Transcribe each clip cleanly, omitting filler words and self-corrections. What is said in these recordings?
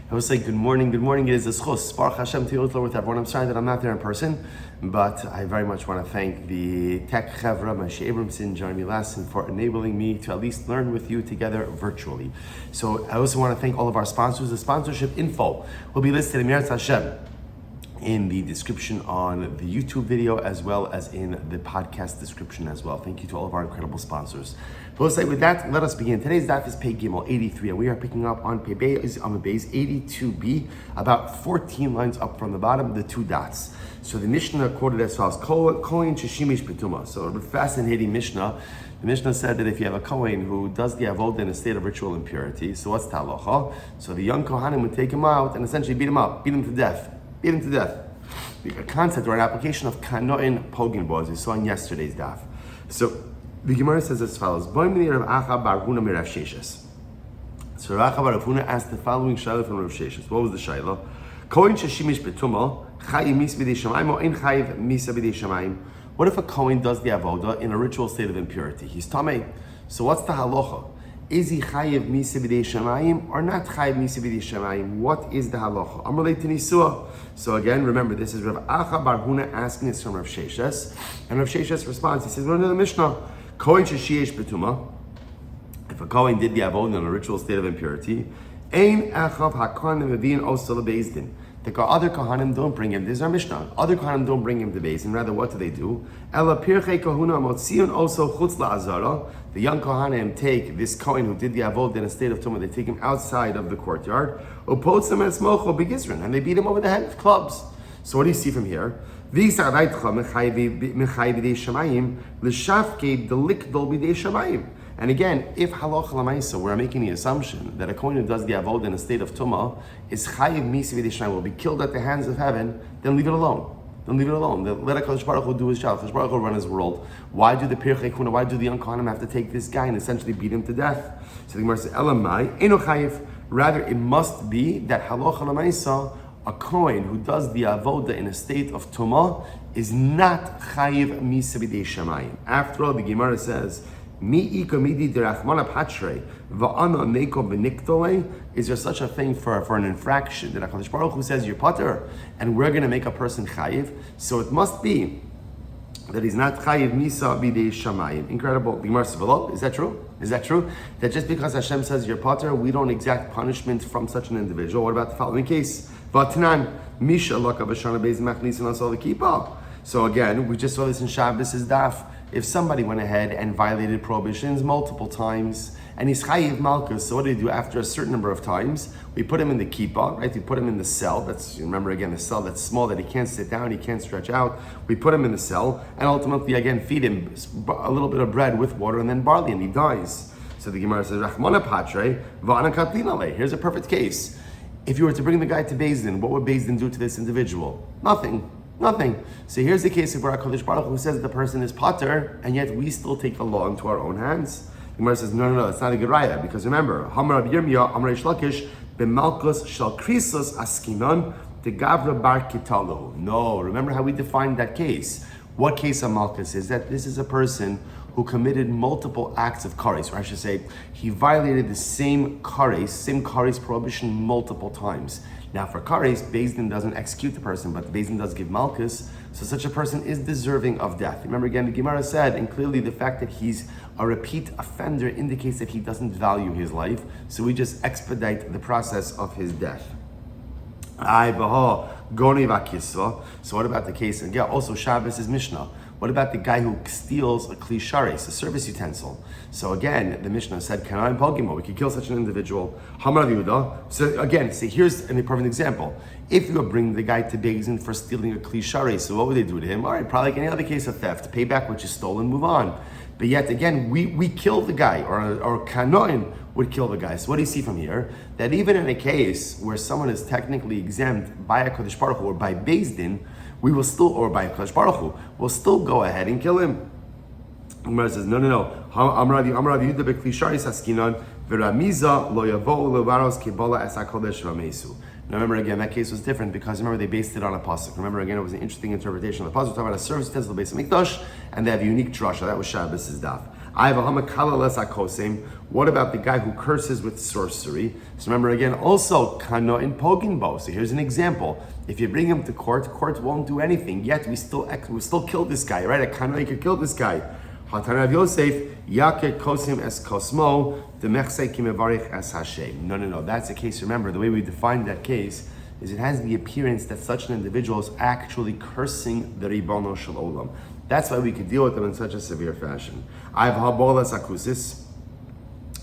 I will say good morning. It is a zechus. Baruch Hashem to with everyone. I'm sorry that I'm not there in person, but I very much want to thank the Tech Chevra, Moshe Abramson, Jeremy Lassen, for enabling me to at least learn with you together virtually. So I also want to thank all of our sponsors. The sponsorship info will be listed in Yahrzeit Hashem in the description on the YouTube video, as well as in the podcast description as well. Thank you to all of our incredible sponsors. With that, let us begin. Today's daf is Pei Gimel 83, and we are picking up on Pei Beis 82b, about 14 lines up from the bottom, the two dots. So the Mishnah quoted as follows: Kohen sheshimish betuma. So a fascinating Mishnah. The Mishnah said that if you have a Kohen who does the avodah in a state of ritual impurity, so what's halacha? So the young Kohanim would take him out and essentially beat him up, beat him to death. A concept or an application of kanoin pogin bo, as we saw in yesterday's daf. So the Gemara says as follows: So Rav Acha bar Huna asked the following shayla from Rav Sheshes. What was the shayla? Kohen sheshimish betuma chayiv misa b'dei shamayim or ein chayiv misa b'dei shamayim. What if a Kohen does the avodah in a ritual state of impurity? He's tamei. So what's the halacha? Is he chayiv misa b'dei shamayim or not chayiv misa b'dei shamayim? What is the halacha? I'm related to nisua. So again, remember, this is Rav Acha bar Huna asking this from Rav Sheshes, and Rav Sheshes responds. He says, "We're in the Mishnah. Kohen sheshiyesh betuma. If a Kohen did the avodah in a ritual state of impurity, ein echav HaKohen mevin osa lebeis din. The other Kohanim don't bring him. This is our Mishnah. Other Kohanim don't bring him to beis din. Rather, what do? Ela pirchei kahuna motzion oso chutz la'azara. The young Kohanim take this Kohen who did the avodah in a state of tumah. They take him outside of the courtyard. Upotzim es mocho begizrin, and they beat him over the head with clubs. So what do you see from here? And again, if halacha l'maisa, we're making the assumption that a Kohen who does the avodah in a state of tumah is chayiv misa b'dei shamayim, will be killed at the hands of heaven, then leave it alone. Let HaKadosh Baruch Hu do his job. HaKadosh Baruch Hu run his world. Why do the pirchei kuna? Why do the young Kohanim have to take this guy and essentially beat him to death? So the Gemara says, Elamai eno chayiv. Rather, it must be that halacha l'maisa, a Kohen who does the avodah in a state of tumah is not chayiv misa b'dei shamayim. After all, the Gemara says, is there such a thing for an infraction that HaKadosh Baruch Hu says you're pater and we're going to make a person chayiv? So it must be that he's not chayiv misa b'dei shamayim. Incredible. The Gemara says, is that true? Is that true? That just because Hashem says you're pater, we don't exact punishment from such an individual? What about the following case? V'atanan misha laka b'shana beis machnisin asal l'kipa. So again, we just saw this in Shabbos' daf. If somebody went ahead and violated prohibitions multiple times, and he's chayiv malchus, so what do we do after a certain number of times? We put him in the kippah, right? We put him in the cell. Remember again, the cell that's small, that he can't sit down, he can't stretch out. We put him in the cell, and ultimately again feed him a little bit of bread with water and then barley, and he dies. So the Gemara says, Rachmana patre va'ana katlinale. Here's a perfect case. If you were to bring the guy to beis din, what would beis din do to this individual? Nothing. So here's the case of where HaKodesh Baruch Hu says that the person is pater, and yet we still take the law into our own hands. The Gemara says, no, it's not a good raya, because remember, Hamar Rabbi Yirmiyah, Amar Reish Lakish, b'malchus shal krisos askinon tegavra bar kitalu. No, remember how we defined that case. What case of malchus is that? This is a person who committed multiple acts of kares, or I should say, he violated the same kares prohibition multiple times. Now for kares, beis din doesn't execute the person, but beis din does give malchus, so such a person is deserving of death. Remember again, the Gemara said, and clearly the fact that he's a repeat offender indicates that he doesn't value his life, so we just expedite the process of his death. So what about the case? And yeah, also Shabbos is Mishnah. What about the guy who steals a klisharis, a service utensil? So again, the Mishnah said, "Kanai pogimo." We could kill such an individual. Hamar Yehuda. So again, see, here's a perfect example. If you were bringing the guy to beis din for stealing a klisharis, so what would they do to him? All right, probably like any other case of theft, pay back what you stole and move on. But yet again, we kill the guy, or kanoin would kill the guy. So what do you see from here? That even in a case where someone is technically exempt by HaKodesh Baruch Hu or by beis din, we will still, or by HaKodesh Baruch Hu, we'll still go ahead and kill him. Umar says, no. Amar Yehuda bekli sharis askinan v'ramiza lo yavo levaros kibala es HaKodesh v'amesu. Now remember again, that case was different because remember they based it on a pasuk. Remember again, it was an interesting interpretation of the pasuk. We're talking about a service utensil based on mikdash, and they have a unique drasha. That was Shabbos' daf. What about the guy who curses with sorcery? So remember again, also kano in poginbo. So here's an example. If you bring him to court won't do anything. Yet we still kill this guy, right? A kano, you could kill this guy. Hatana of Yosef, Yake kosim es kosmo, demechse kimevarich es Hashem. No. That's the case. Remember, the way we define that case is it has the appearance that such an individual is actually cursing the Ribono Shel Olam. That's why we could deal with them in such a severe fashion. I have habolas akusis.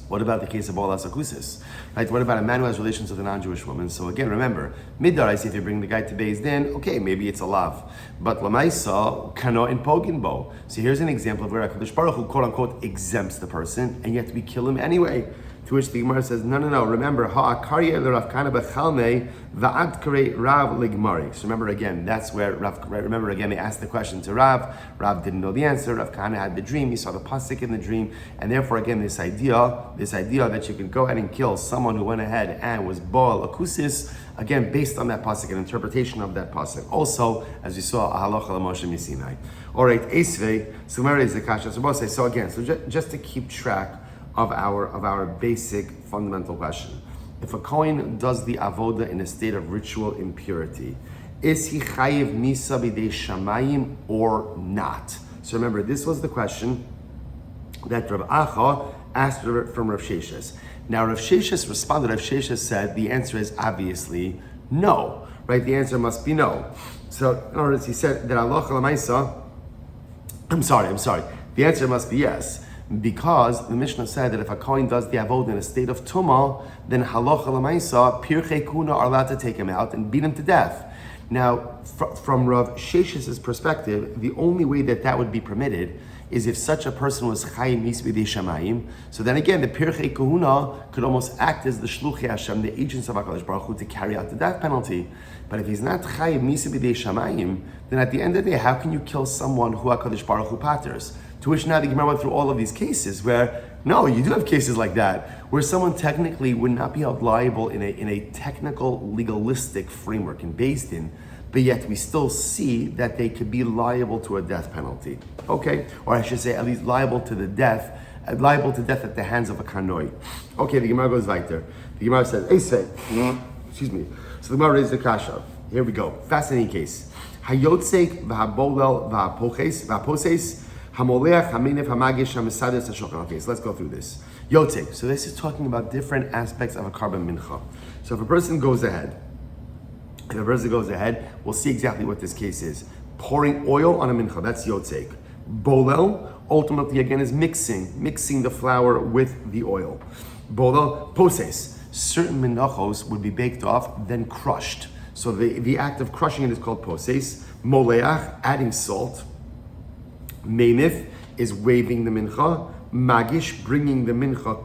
What about the case of bolas akusis? Right? What about a man who has relations with a non-Jewish woman? So again, remember, midar, I see if you bring the guy to Beis Din, okay, maybe it's a lav. But lamaisa, kano in poginbo. So here's an example of where HaKadosh Baruch Hu, quote unquote, exempts the person, and yet we kill him anyway. To which the Gemara says, no. Remember, ha'akarya l'Rav Kana b'chalmei va'ad karei Rav ligmari. So remember again, that's where they asked the question to Rav. Rav didn't know the answer. Rav Kana had the dream. He saw the pasuk in the dream, and therefore again, this idea that you can go ahead and kill someone who went ahead and was Baal Akusis, again based on that pasuk, an interpretation of that pasuk. Also, as we saw, halacha l'Moshe Misinai. All right, Esvei. So Gemara is the kasha. So again, just to keep track of our basic fundamental question. If a Kohen does the avoda in a state of ritual impurity, is he chayiv misa b'dei shamayim or not? So remember, this was the question that Rav Acha asked from Rav Sheshes. Now Rav Sheshes responded. Rav Sheshes said the answer is obviously no, right? The answer must be no. So in other words, he said that halacha l'maisa. I'm sorry. The answer must be yes. Because the Mishnah said that if a Kohen does the avodah in a state of tumah, then halacha l'maisa, pirchei kuna are allowed to take him out and beat him to death. Now, from Rav Shesh's perspective, the only way that would be permitted is if such a person was chayim misbidei shamayim. So then again, the pirchei kuna could almost act as the shluchei Hashem, the agents of HaKadosh Baruch Hu, to carry out the death penalty. But if he's not chayim misbidei shamayim, then at the end of the day, how can you kill someone who HaKadosh Baruch Hu paters? To which now the Gemara went through all of these cases where, no, you do have cases like that, where someone technically would not be held liable in a technical, legalistic framework in Beis Din, but yet we still see that they could be liable to a death penalty. Okay? Or I should say, at least liable to death at the hands of a kanoi. Okay, the Gemara goes weiter. The Gemara says, excuse me. So the Gemara raises the kasha. Here we go. Fascinating case. Hayotzek v'habolel v'haposes. Okay, so let's go through this. Yotek. So this is talking about different aspects of a carbon mincha. So if a person goes ahead, we'll see exactly what this case is. Pouring oil on a mincha, that's yotek. Bolel, ultimately again, is mixing the flour with the oil. Bolel, poses. Certain minachos would be baked off, then crushed. So the act of crushing it is called poses. Moleach, adding salt. Meinif is waving the mincha. Magish, bringing the mincha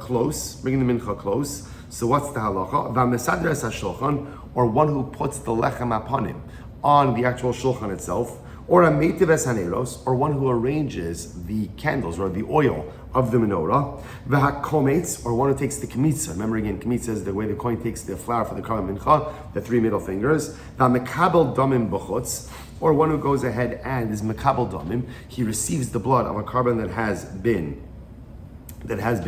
close. So what's the halacha? V'mesadres hashulchan, or one who puts the lechem upon him on the actual shulchan itself, or a meitiv es haneros, or one who arranges the candles or the oil of the menorah. V'hakometz, or one who takes the kmitza. Remember again, kmitza is the way the kohen takes the flour for the carbon mincha, the three middle fingers. V'mekabel domim b'chutz, or one who goes ahead and is mekabel domim, he receives the blood of a carbon that has been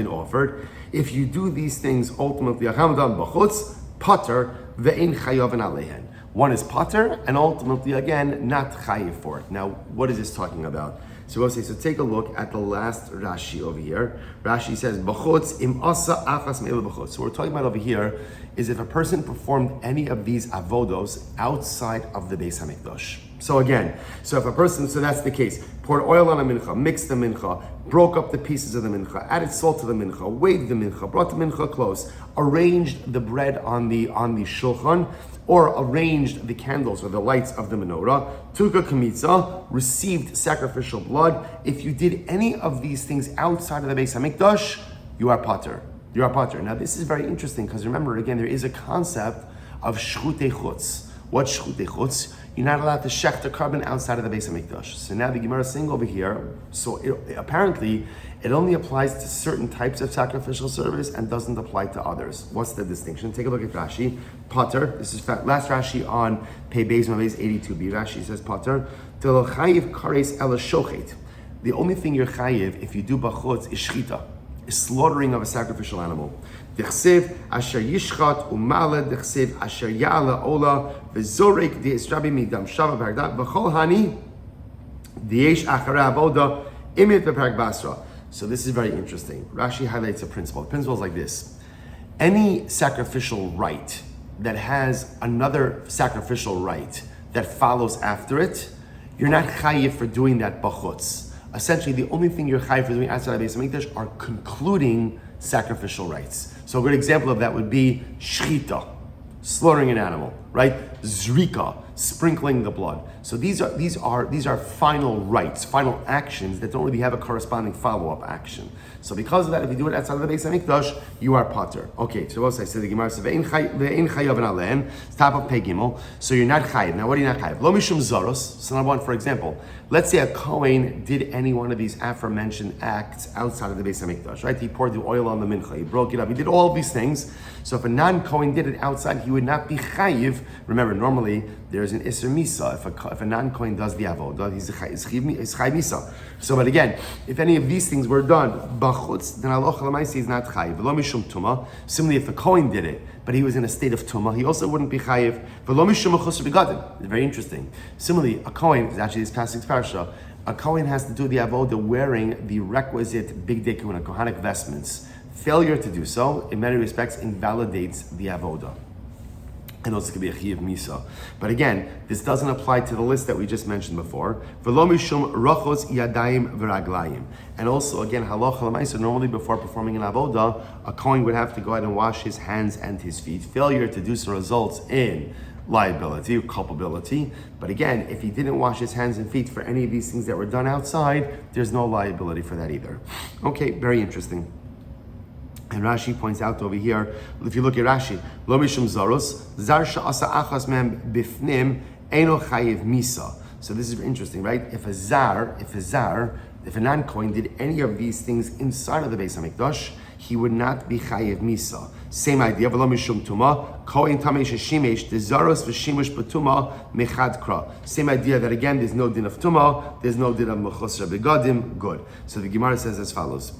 offered. If you do these things, ultimately, achamdam b'chutz, pater ve'in chayav alehen. One is pater, and ultimately, again, not chayiv for it. Now, what is this talking about? So we'll say, so take a look at the last Rashi over here. Rashi says, b'chutz im asa achas me'elu b'chutz. So what we're talking about over here is if a person performed any of these avodos outside of the Beis HaMikdash. So if a person, so that's the case, poured oil on a mincha, mixed the mincha, broke up the pieces of the mincha, added salt to the mincha, waved the mincha, brought the mincha close, arranged the bread on the shulchan, or arranged the candles or the lights of the menorah, took a kmitza, received sacrificial blood. If you did any of these things outside of the Beis HaMikdash, you are pater. Now this is very interesting because remember again, there is a concept of shchutei chutz. What's shchutei chutz? You're not allowed to shech the carbon outside of the Beis HaMikdash. So now the Gemara is saying over here, apparently it only applies to certain types of sacrificial service and doesn't apply to others. What's the distinction? Take a look at Rashi. Pater, this is last Rashi on Pei Beis Maves 82b. Rashi says Pater, Telo chayiv kares ela shochet. The only thing you're chayiv if you do bachutz is shchita, is slaughtering of a sacrificial animal. Dechsev asher yishchat umale dechsev asher ya'ala ola v'zorek di'esrabi midam shava paragdat v'chol hani di'esh acharei avoda imit v'parag basra. So this is very interesting. Rashi highlights a principle. The principle is like this. Any sacrificial rite that has another sacrificial rite that follows after it, you're not chayiv for doing that bachutz. Essentially, the only thing you're chayiv for doing outside of Beis Hamikdash are concluding sacrificial rites. So a good example of that would be shchita, slaughtering an animal, right? Zrika, sprinkling the blood. So these are final rites, final actions that don't really have a corresponding follow-up action. So because of that, if you do it outside of the Beis Hamikdash, you are pater. Okay, so what I said the Gemara says ve'ein chayav alehem. Top of Pei Gimel. So you're not chayav. Now what are you not chayav? Lo mishum zaros. So number one, for example, let's say a Kohen did any one of these aforementioned acts outside of the Beis Hamikdash, right? He poured the oil on the mincha, he broke it up, he did all of these things. So if a non-Kohen did it outside, he would not be chayiv. Remember, normally there's an Isser Misa. If a non-Kohen does the avodah, he's chayiv Misa. So, but again, if any of these things were done bachutz, then halacha l'maaseh is not chayiv. V'lo mishum tumah. Similarly, if a Kohen did it, but he was in a state of tumah, he also wouldn't be chayiv. V'lo mishum chusar begadim. It's very interesting. Similarly, a Kohen is actually this passage parsha. A Kohen has to do the avodah wearing the requisite big day kahuna, kohanic vestments. Failure to do so, in many respects, invalidates the avodah. And also it could be a chiyuv misa. But again, this doesn't apply to the list that we just mentioned before. V'lo mishum rachos yadayim v'raglayim. And also, again, halacha l'maaseh, normally before performing an avodah, a kohen would have to go ahead and wash his hands and his feet. Failure to do so results in liability or culpability. But again, if he didn't wash his hands and feet for any of these things that were done outside, there's no liability for that either. Okay, very interesting. And Rashi points out over here, if you look at Rashi, Lo mishum zaros, zar sha'asa achas mem bifnim, eno chayiv misa. So this is interesting, right? If a non-Kohen did any of these things inside of the Beis Hamikdash, he would not be chayiv misa. Same idea, Lo mishum tuma, Kohen tamei sheshimesh, the zaros v'shimush b'tuma mechad kra. Same idea that again, there's no din of tuma, there's no din of mechusra begadim, good. So the Gemara says as follows.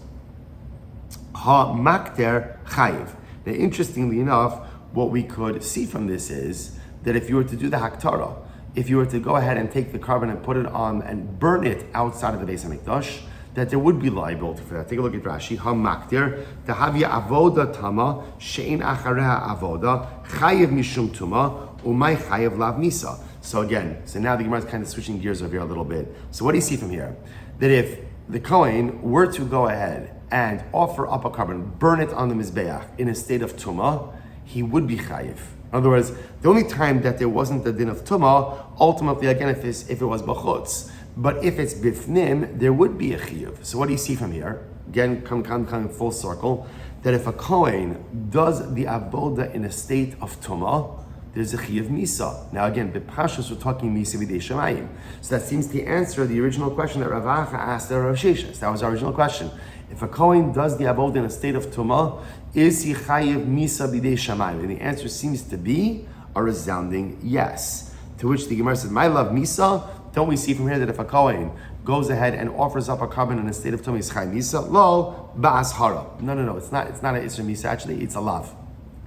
Ha makter chayiv. Now, interestingly enough, what we could see from this is that if you were to do the haktara, if you were to go ahead and take the carbon and put it on and burn it outside of the Beis Hamikdash, that there would be liability for that. Take a look at Rashi. Ha makter tahavya avoda tama she'in achareha avoda chayiv mishum tuma umay chayiv lav misa. So again, now the Gemara is kind of switching gears over here a little bit. So what do you see from here? That if the Kohen were to go ahead and offer up a carbon, burn it on the Mizbeach in a state of Tumah, he would be chayiv. In other words, the only time that there wasn't the din of Tumah, ultimately, again, if it was bachutz. But if it's bifnim, there would be a chiyuv. So what do you see from here? Again, come full circle, that if a Kohen does the avodah in a state of Tumah, there's a chiyuv misa. Now again, the Pashas we're talking misa b'dei shamayim. So that seems to answer the original question that Rav Acha asked the Rav Sheshes. That was our original question. If a Kohen does the avodah in a state of tumah, is he chayiv misa b'dei shamayim? And the answer seems to be a resounding yes. To which the Gemara says, "My love misa." Don't we see from here that if a Kohen goes ahead and offers up a carbon in a state of tumah, is chayiv misa? Lo ba'ashara. No. It's not an isra misa. Actually, it's a lav.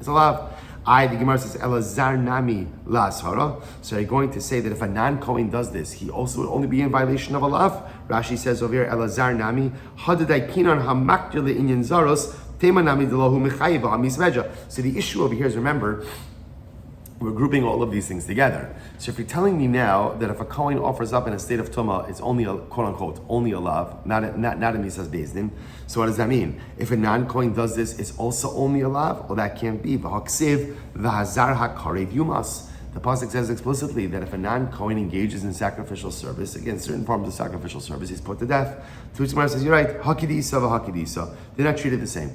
It's a lav. The Gemara says, Elazar nami la'ashara. So you're going to say that if a non-Kohen does this, he also would only be in violation of a lav. Rashi says over here, Elazar nami, hadadai kinan hamaktir le'inyan zaros, tema nami delohu mechayiv ha'misveja. So the issue over here is, remember, we're grouping all of these things together. So if you're telling me now that if a Kohen offers up in a state of tumah, it's only a quote unquote only a lav, not a misas bezdin. So what does that mean? If a non-Kohen does this, it's also only a lav? Well, that can't be. V'haksiv v'hazar hakarev yumas. The pasuk says explicitly that if a non-Kohen engages in sacrificial service, again, certain forms of sacrificial service, he's put to death. To which Gemara says, you're right, hakidisa v'hakidisa. They're not treated the same.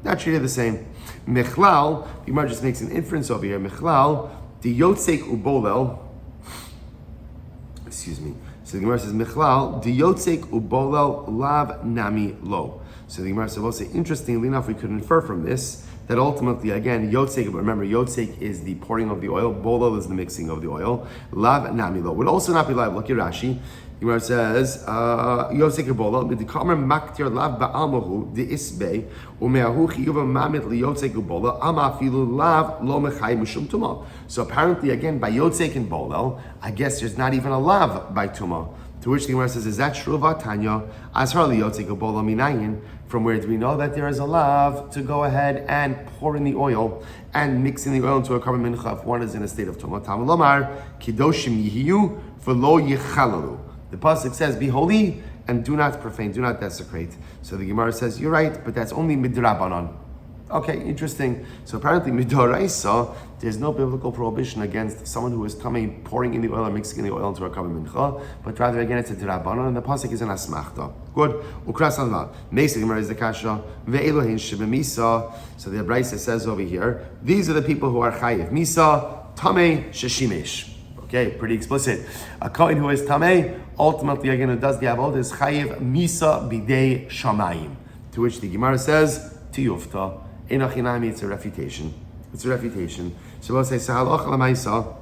Not treated the same. Mechlal, the Gemara just makes an inference over here. Mechlal, the yotzek ubolel. Excuse me. So the Gemara says, Mechlal, the yotzek ubolel lav nami lo. So the Gemara says, well, interestingly enough, we could infer from this that ultimately, again, yotzek, remember, yotzek is the pouring of the oil, bolel is the mixing of the oil, lav namilo would also not be live. Look at Rashi. Where it says, Yosef Bola, the Kamer Maktir Lav Ba'amahu, the Isbe, Umeahu Chiyuva Mamit Yosef Bola, Amafilu Lav Lo Mechai Mishum Tuma. So apparently, again, by Yosef and Bolel, I guess there's not even a Lav by Tuma. To which the Gemara says, is that true, Vatanya? As Harli Yosef Bola Minayin, from where do we know that there is a Lav to go ahead and pour in the oil and mix in the oil into a carbon mincha if one is in a state of Tuma? Talmud Lomar, Kidoshim Yihiyu, V'lo Yichalalu. The pasuk says, "Be holy and do not profane, do not desecrate." So the Gemara says, "You're right, but that's only midrabanan." Okay, interesting. So apparently, midoraisa, there's no biblical prohibition against someone who is coming, pouring in the oil or mixing in the oil into a carbon mincha, but rather again it's a drabanan, and the pasuk is an asmachta. Good. Ukras alma. Meisa Gemara is the kasha ve'elohin shebemisa. So the Brisa says over here, these are the people who are chayiv misa tamei sheshimesh. Okay, pretty explicit. A kohen who is tamei, ultimately again who does the avodah is chayiv misa bidei shamayim. To which the Gemara says, tiyufta, enochinami, it's a refutation. It's a refutation. So we'll say, halacha l'maisa,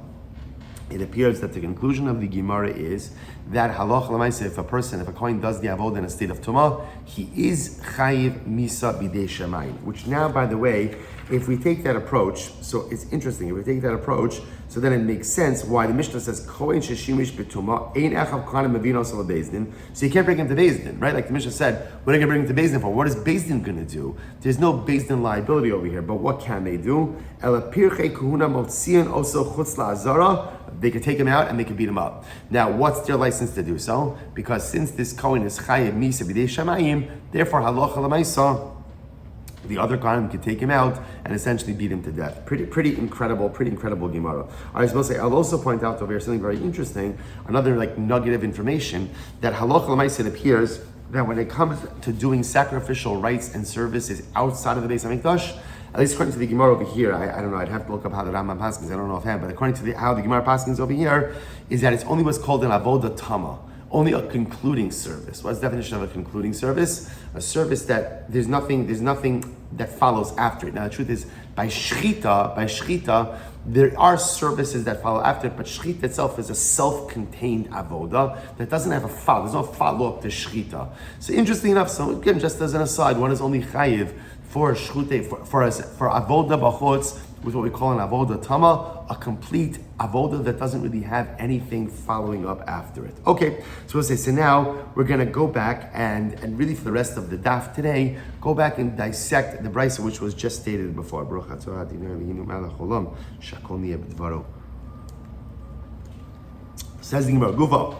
it appears that the conclusion of the Gemara is that halacha l'maisa, if a kohen does the avodah in a state of tumah, he is chayiv misa bidei shamayim. Which now, by the way, if we take that approach, so it's interesting, if we take that approach, so then it makes sense why the Mishnah says, Kohen sheshimish betuma, ein echav kanim mavinos ala bezdin. So you can't bring him to bezdin, right? Like the Mishnah said, what are you going to bring him to bezdin for? What is bezdin going to do? There's no bezdin liability over here, but what can they do? Ela pirchei kuhuna motzion oso chutz la'azara. They could take him out and they could beat him up. Now, what's their license to do so? Because since this Kohen is chayiv misa b'dei shamayim, therefore halacha l'maisa, the other Kahn could take him out and essentially beat him to death. Pretty incredible Gemara. I was supposed to say, I'll also point out over here something very interesting, another like nugget of information, that halacha l'maisa, it appears that when it comes to doing sacrificial rites and services outside of the Beis HaMikdash, at least according to the Gemara over here, I don't know, I'd have to look up how the Rambam paskins, I don't know offhand, but according to how the Gemara paskins over here, is that it's only what's called an avodah tama. Only a concluding service. What's the definition of a concluding service? A service that there's nothing that follows after it. Now the truth is, by shchita, there are services that follow after it, but shchita itself is a self-contained avoda that doesn't have a follow. There's no follow-up to shchita. So interesting enough, so again, just as an aside, one is only chayiv for shchute, for avoda b'chutz, with what we call an avoda tama, a complete avoda that doesn't really have anything following up after it. Okay, so we'll say, so now we're going to go back and really for the rest of the daf today, go back and dissect the brisa which was just stated before. Says the Gemara, Gufa,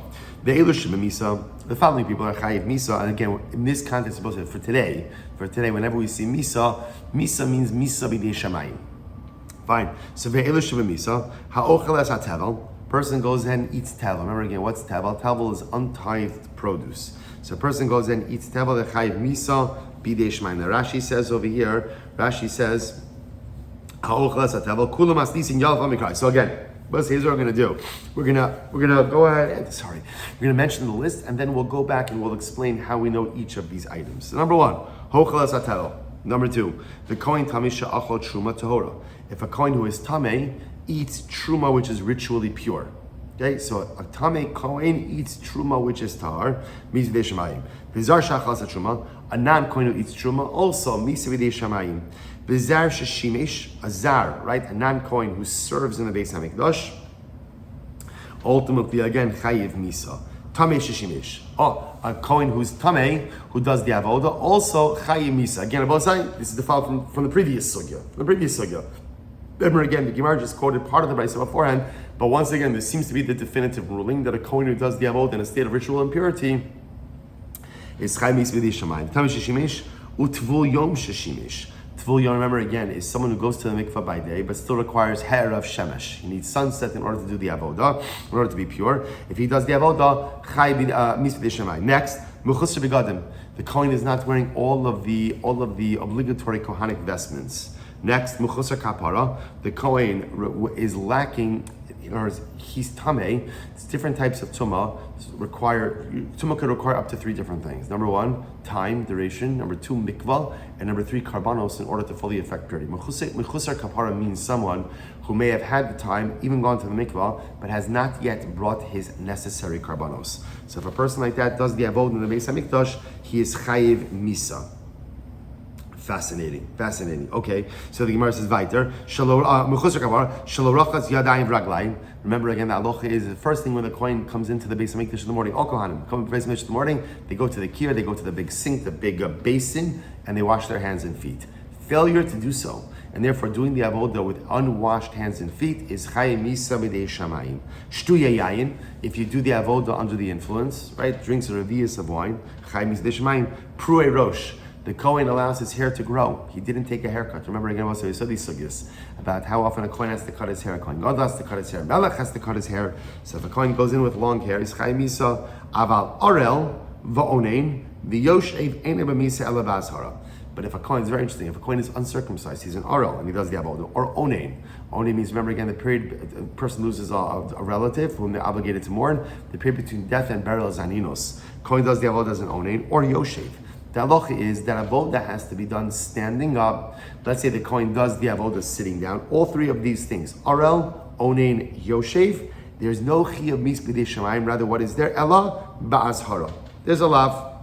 the following people are chayiv misa, and again, in this context, supposed to for today, whenever we see misa means misa b'dei shamayim. Fine. So ve'elu shebemisa ha'ochel es ha'tevel. Person goes ahead and eats tevel. Remember again, what's tevel? Tevel is untithed produce. So a person goes ahead and eats tevel. The chayiv misa b'dei shamayim. Now Rashi says over here. Ha'ochel es ha'tevel kulam asnisin yalaf amikrai. So again, here's what we're going to do. We're gonna go ahead and we're going to mention the list, and then we'll go back and we'll explain how we know each of these items. So number one, ha'ochel es ha'tevel. Number two, the kohen tamei she'achol truma TORAH. If a kohen who is tamei eats truma which is ritually pure, okay, so a tamei kohen eats truma which is tahar, means b'dei shamayim. V'zar shachal sa truma, a non-kohen who eats truma also means b'dei shamayim. V'zar sheshimesh, a zar, right, a non-kohen who serves in the Beis HaMikdash, ultimately again chayiv misa. Tamei sheshimesh. A kohen who's tamei, who does the avoda, also chayiv misa. Again, this is the file from the previous sugya. Remember again, the Gemara just quoted part of the brisa beforehand, but once again, this seems to be the definitive ruling that a kohen who does the avoda in a state of ritual impurity is chayiv misa b'dei shamayim. Tamei sheshimesh utvul yom sheshimesh. Tvul yom, remember again, is someone who goes to the mikvah by day, but still requires hair of shemesh. He needs sunset in order to do the avodah, in order to be pure. If he does the avodah, chayiv misa b'dei shamayim. Next, mechusar begadim. The kohen is not wearing all of the obligatory kohanic vestments. Next, mechusar kapara. The kohen is lacking In other words, he's tameh. It's different types of tumah could require up to 3 different things. Number 1, time, duration. Number 2, mikvah. And number 3, karbanos, in order to fully affect purity. Mechusar kapara means someone who may have had the time, even gone to the mikvah, but has not yet brought his necessary karbanos. So if a person like that does the avod in the Beis HaMikdash, he is chayiv misa. Fascinating. Okay, so the Gemara says weiter. Remember again, the aloha is the first thing when the Kohen comes into the Beis HaMikdash in the morning. All Kohanim come to the Beis HaMikdash in the morning. They go to the kir, they go to the big sink, the big basin, and they wash their hands and feet. Failure to do so, and therefore doing the avodah with unwashed hands and feet, is chayiv misa b'dei shamayim. Shtuya yayin, if you do the avodah under the influence, right, drinks a revius of wine, chayiv misa b'dei shamayim. Pruei rosh. The Kohen allows his hair to grow. He didn't take a haircut. Remember again, also we saw these sugyas about how often a Kohen has to cut his hair. A Kohen God has to cut his hair. Melech has to cut his hair. So if a Kohen goes in with long hair, he's chayiv misa. Aval orel va'onein v'yoshev ein b'misa ela b'azhara. But if a Kohen is very interesting, if a Kohen is uncircumcised, he's an orel and he does the avodah. Or onein. Onein means, remember again, the period a person loses a relative whom they're obligated to mourn. The period between death and burial is aninos. Kohen does the avodah as an onein or yoshev. The halacha is that avodah has to be done standing up. Let's say the Kohen does the avodah sitting down. All 3 of these things, Arel, Onein, Yoshev, there's no chiyuv mis b'dei shamayim. Rather, what is there? Ella ba'azhara. There's a lav.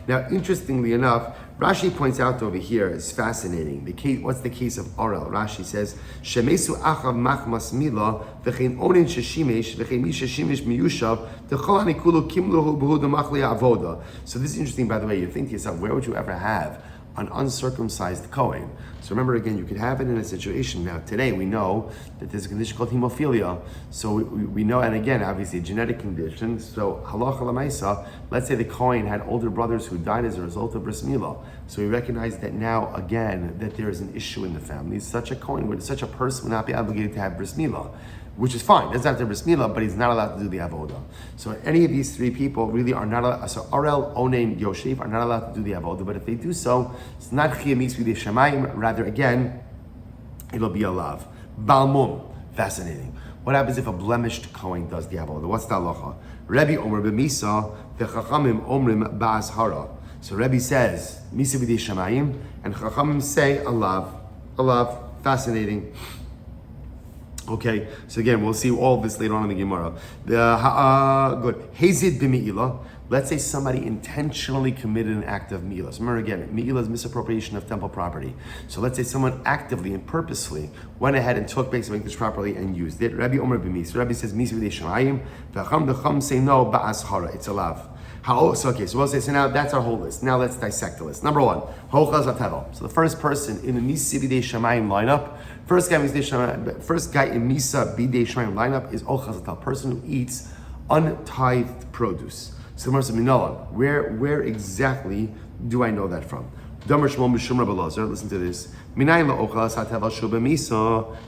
Now, interestingly enough, Rashi points out over here, it's fascinating. What's the case of Arel? Rashi says, Shemesu achav machmas mila v'chein onin sheshimesh v'chein mi sheshimesh miyushav d'chol hanikulu kimluhu b'hu d'machli avoda. So this is interesting, by the way. You think to yourself, where would you ever have an uncircumcised Kohen? So remember again, you could have it in a situation. Now today we know that there's a condition called hemophilia. So we know, and again, obviously a genetic condition. So halacha l'maisa, let's say the Kohen had older brothers who died as a result of bris milah. So we recognize that now again, that there is an issue in the family. Such a Kohen, such a person would not be obligated to have bris milah, which is fine. Doesn't have to bris milah, but he's not allowed to do the avodah. So any of these 3 people really are not allowed. So Arel, Onein, Yoshev are not allowed to do the avodah. But if they do so, it's not chiyuv mis b'dei shamayim. Rather, again, it'll be a lav. Balmum, fascinating. What happens if a blemished Kohen does the avodah? What's the halacha? Rebbe omer b'misa v'chachamim omrim ba'azhara. So Rebbe says misa b'dei shamayim, and chachamim say a lav. Fascinating. Okay, so again, we'll see all this later on in the Gemara. Good. Hazid b'mi'ila. Let's say somebody intentionally committed an act of mi'ilah. So remember again, mi'ilah is misappropriation of temple property. So let's say someone actively and purposely went ahead and took Beis HaMikdash properly and used it. Rabbi Omer b'mi. So Rabbi says misa b'dei shamayim. The say no ba'azhara. It's a lav. So we'll say, so now that's our whole list. Now let's dissect the list. Number 1, hochaz hatevel. So the first person in the misa b'dei shamayim lineup, first guy in misa b'dei shamayim lineup is hochaz hatevel, person who eats untithed produce. So the Gemara says, where exactly do I know that from? Listen to this.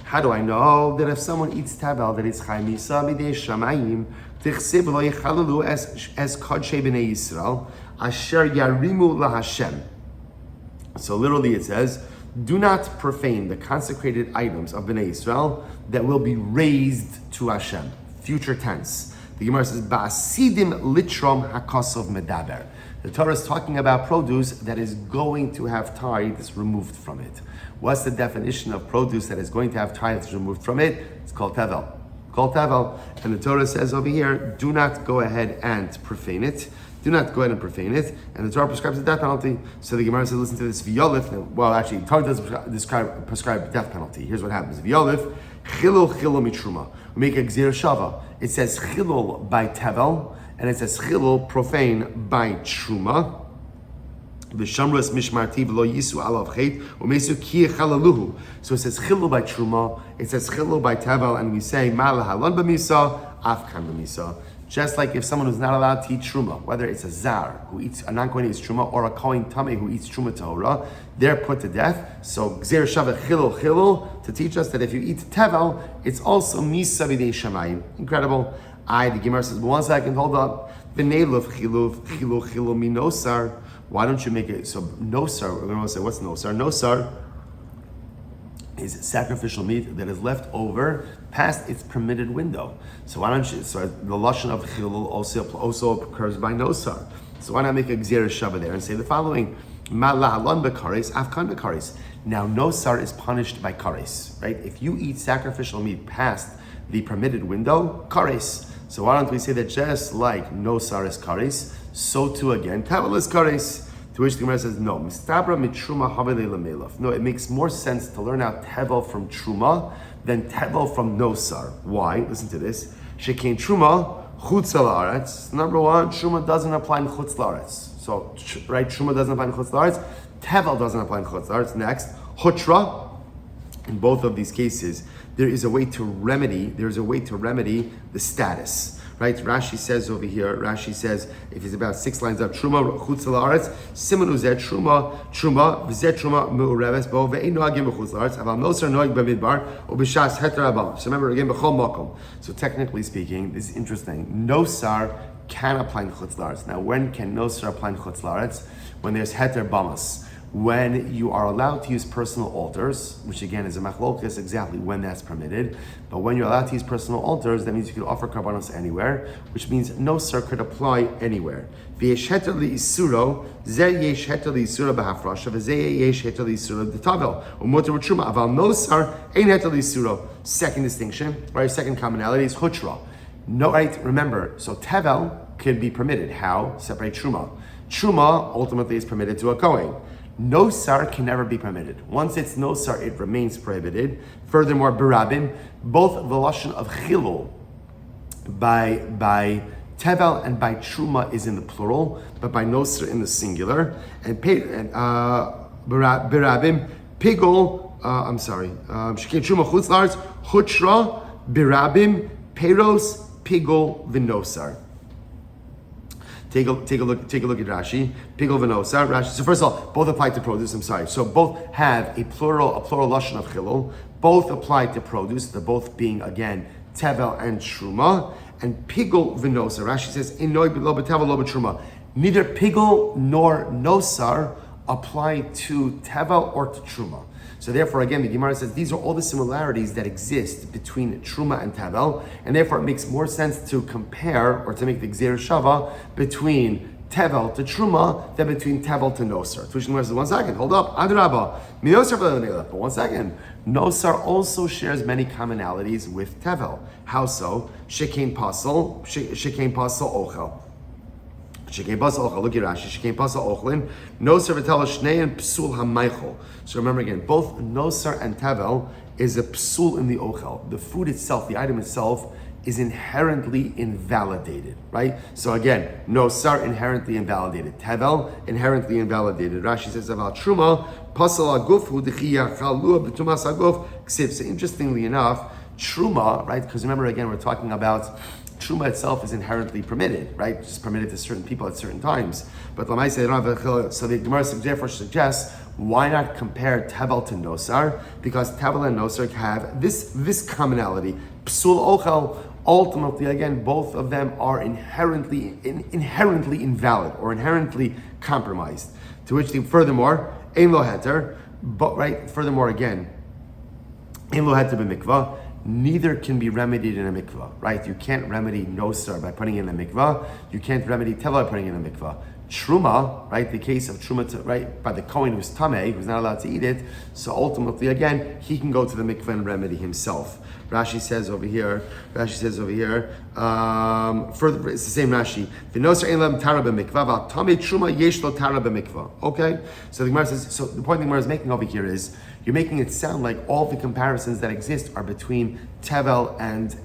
How do I know that if someone eats tavel that it's chai misa b'dei shamayim, tichsiv lo yechalalu as kodshei b'nei Yisrael asher yarimu laHashem. So literally it says, do not profane the consecrated items of b'nei Yisrael that will be raised to Hashem. Future tense. The Gemara says, ba'asidim litrom hakosov medaber. The Torah is talking about produce that is going to have tithes removed from it. What's the definition of produce that is going to have tithes removed from it? It's called tevel. And the Torah says over here, do not go ahead and profane it. And the Torah prescribes a death penalty. So the Gemara says, listen to this. Well, actually, the Torah does prescribe death penalty. Here's what happens. V'yolif, chilul mitruma. We make a gzir shava. It says chilul by tevel, and it says chilul profane by truma. V'shamras mishmarti v'lo yisu alav chet u'mesu ki chalaluhu. So it says chilul by truma. It says chilul by tevel, and we say ma'ala halon b'misa, afkan b'misa. Just like if someone who's not allowed to eat truma, whether it's a zar who eats a non-kohen eats truma or a kohen tameh who eats truma torah, they're put to death. So gzer shavet chilul to teach us that if you eat tevel, it's also misa b'dei shamayim. Incredible. The Gemara says, but 1 second, hold up. V'neiluv chilu minosar. Why don't you make it so nosar? We're going to say, what's nosar? Nosar is sacrificial meat that is left over past its permitted window. So why don't you? So the lashon of chilul also occurs by nosar. So why not make a gzera shava there and say the following: Ma lahalon bekaris, afkan bekaris. Now nosar is punished by karis, right? If you eat sacrificial meat past the permitted window, karis. So why don't we say that just like nosar is karis, so too again tevel is karis. To which the Gemara says, no, mistabra mitruma havele lamelaf. No, it makes more sense to learn out tevel from truma than tevel from nosar. Why? Listen to this. Shekein truma chutz la'aretz. Number one, truma doesn't apply in chutz la'aretz. So, right, truma doesn't apply in chutz la'aretz. Tevel doesn't apply in chutz la'aretz. Next, hutra. In both of these cases, there is a way to remedy. There's a way to remedy the status. Right, Rashi says over here. Rashi says if it's about 6 lines up, truma chutz la'aretz, simonu zeh truma v'zeh truma meureves bo ve'ein noagim b'chutz la'aretz aval nosar noag b'midbar u'b'shas heter abam. So remember again b'chol makom. So technically speaking, this is interesting. Nosar can apply in chutz la'aretz. Now, when can nosar apply in chutz la'aretz? When there's heter bamas. When you are allowed to use personal altars, which again is a machlokas exactly when that's permitted, but when you're allowed to use personal altars, that means you can offer karbanos anywhere, which means nosar could apply anywhere. V'yesh heter li'isuro, zeh yesh heter li'isuro b'hafrasha, v'zeh yesh heter li'isuro b'tavel, u'moter v'truma, aval nosar ein heter li'isuro. Second distinction, right? Second commonality is hutra. No, right? Remember, so tevel can be permitted. How? Separate truma. Truma ultimately is permitted to a kohen. Nosar can never be permitted. Once it's nosar, it remains prohibited. Furthermore, barabim, both the lashon of chilul by tevel and by truma is in the plural, but by nosar in the singular. And barabim, pigol, shekin truma chutz la'aretz, hutra, barabim, peros, pigol, v'nosar. Take a look at Rashi. Pigol v'nosar. Rashi. So first of all, both apply to produce. So both have a plural lashon of chilul. Both apply to produce. They're both being again tevel and truma. And pigol v'nosar. Rashi says inoy lo b'tevel lo b'truma. Neither pigol nor nosar apply to tevel or to truma. So therefore, again, the Gemara says these are all the similarities that exist between truma and tevel, and therefore it makes more sense to compare or to make the gzera shava between tevel to truma than between tevel to nosar. To which the Gemara says, 1 second, hold up, adrabah, but 1 second. Nosar also shares many commonalities with tevel. How so? Shekein pasal ochel. Shekei pasal ochel. Look at Rashi. Shekei pasal ochlin. Nosar v'tevel shnei and psul hamaychol. So remember again, both nosar and tevel is a psul in the ochel. The food itself, the item itself, is inherently invalidated, right? So again, nosar inherently invalidated. Tevel inherently invalidated. Rashi says about truma pasal aguf hu dechiya chalua b'tumas aguf ksiv. So interestingly enough, truma, right? Because remember again, we're talking about truma itself is inherently permitted, right? It's permitted to certain people at certain times. But so the Gemara therefore suggests, why not compare tevel to nosar? Because tevel and nosar have this commonality. Psul ochel, ultimately, again, both of them are inherently invalid or inherently compromised. To which, furthermore, ein lo heter, but right, furthermore again, ein lo heter b'mikvah, neither can be remedied in a mikvah, right? You can't remedy nosar by putting in a mikvah. You can't remedy tevel by putting in a mikvah. Truma, right? The case of truma, right, by the kohen who's tamei, who's not allowed to eat it. So ultimately, again, he can go to the mikvah and remedy himself. Rashi says over here. Further, it's the same Rashi. V'nosar ein lam tara b'mikvah, v'tamei truma yesh lo tara b'mikvah. Okay. So the Gemara says. So the point the Gemara is making over here is, you're making it sound like all the comparisons that exist are between tevel and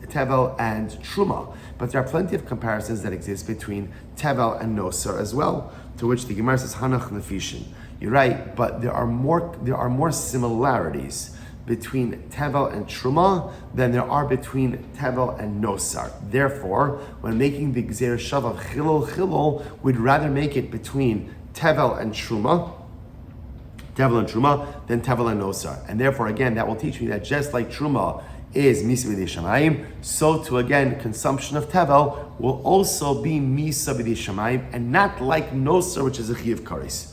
truma, but there are plenty of comparisons that exist between tevel and nosar as well. To which the Gemara says, "Hanach nefishin." You're right, but there are more similarities between tevel and truma than there are between tevel and nosar. Therefore, when making the gzera shav of chilul, we'd rather make it between tevel and truma than tevel and nosar. And therefore, again, that will teach me that just like truma is misa b'dei shamayim, so too again, consumption of tevel will also be misa b'dei shamayim, and not like nosar, which is a chiyuv kares.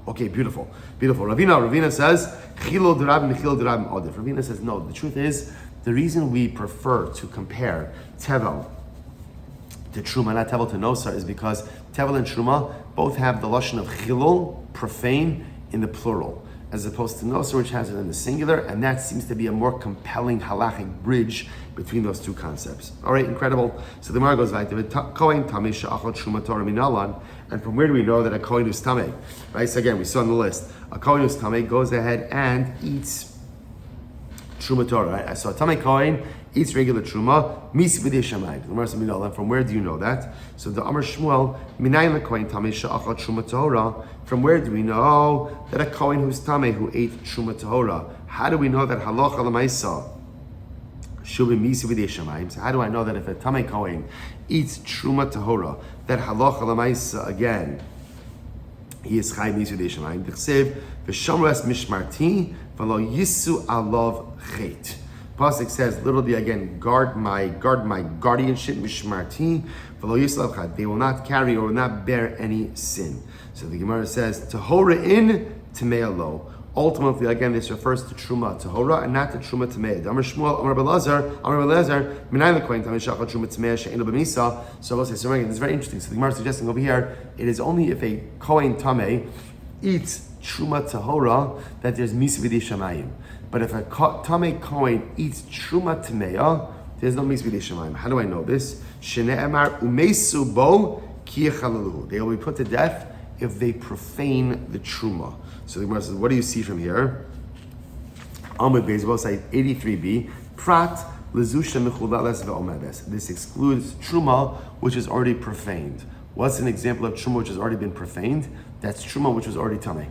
Okay, beautiful. Ravina says, Chilo d'Rabim, Chilo d'Rabim Odif. Ravina says, no, the truth is, the reason we prefer to compare Tevel to Truma, not Tevel to Nosar, is because Tevel and Truma both have the lashon of Chilul, profane, in the plural, as opposed to Nosar, which has it in the singular, and that seems to be a more compelling halachic bridge between those two concepts. All right, incredible. So the Gemara goes back to Kohen Tamei she'achal Truma Torah minalan, and from where do we know that a Kohen who's Tamei? Right. So again, we saw on the list, a Kohen who's Tamei goes ahead and eats Truma Torah. Right? So a Tamei Kohen eats regular Truma, misi b'dei shamayim. The Gemara says minalan. From where do you know that? So the Amar Shmuel minayin leKohen Tamei she'achal Truma Torah. From where do we know that a Kohen who's Tamei who ate Truma Torah? How do we know that halacha l'maisa? So how do I know that if a Tamei Kohen eats Truma Tahora, that halacha l'maisa again, he is chai misu de shamayim? D'chsev v'shamras mishmarti v'lo yisu alav chet. Pasuk says literally again, guard my guardianship mishmarti v'lo yisu alav chet. They will not carry or will not bear any sin. So the Gemara says Tahora in Tamei lo. Ultimately, again, this refers to Truma Tahora and not to Truma Tamei. Amar Shmuel, Amar Belezer, Minay leKohen Tamei she'achal Truma Tamei she'eino b'misa. So we'll say, so again, this is very interesting. So the Gemara is suggesting over here, it is only if a Kohen Tamei eats Truma Tahora that there's misa b'dei shamayim. But if a Tamei Kohen eats Truma Tamei, there's no misa b'dei shamayim. How do I know this? Shene'emar umeisu bo ki yechalaluhu. They will be put to death if they profane the Truma. So the Gemara says, what do you see from here? Amud Beis side 83b, Prat lezusha mechulales ve'omedes. This excludes Truma, which is already profaned. What's an example of Truma which has already been profaned? That's Truma which was already Tamei.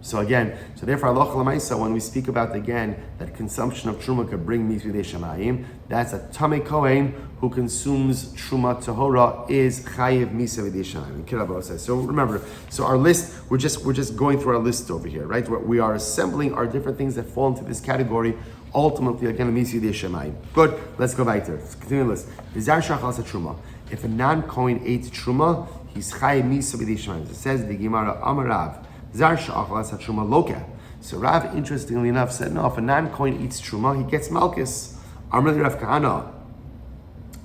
So again, therefore, halacha l'maisa, when we speak about again that consumption of Truma could bring mitzvah b'dei shamayim, that's a Tamei Kohen who consumes Truma Tahora is chayiv mitzvah b'dei shamayim. So remember, so our list, we're just going through our list over here, right? We are assembling our different things that fall into this category. Ultimately, again, mitzvah b'dei shamayim. Good. Let's go back there. Let's continue the list. V'zar shachal sa Truma. If a non-Kohen eats Truma, he's chayiv mitzvah b'dei shamayim. It says the Gemara Amarav. Zar sha'achal sa Truma loka. So Rav, interestingly enough, said, no, if a non-Kohen eats Truma, he gets malchus. Amr Rav Kahana,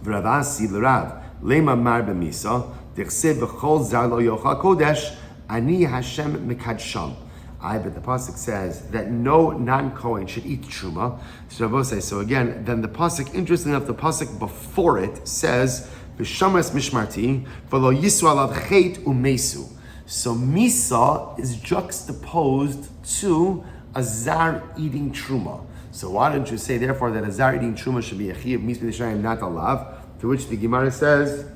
v'Ravasi l'Rav, lema mar b'misa, d'chsev v'chol zar lo yochal kodesh, ani Hashem mekadsham. But the pasuk says that no non-Kohen should eat Truma. So again, then the pasuk, interestingly enough, the pasuk before it says, v'shamras mishmarti, v'lo yisu alav chet umesu. So Misa is juxtaposed to a Zar eating Truma. So why don't you say, therefore, that a Zar eating Truma should be a Chiyav Misa B'Yishayim, not a Lav? To which the Gemara says,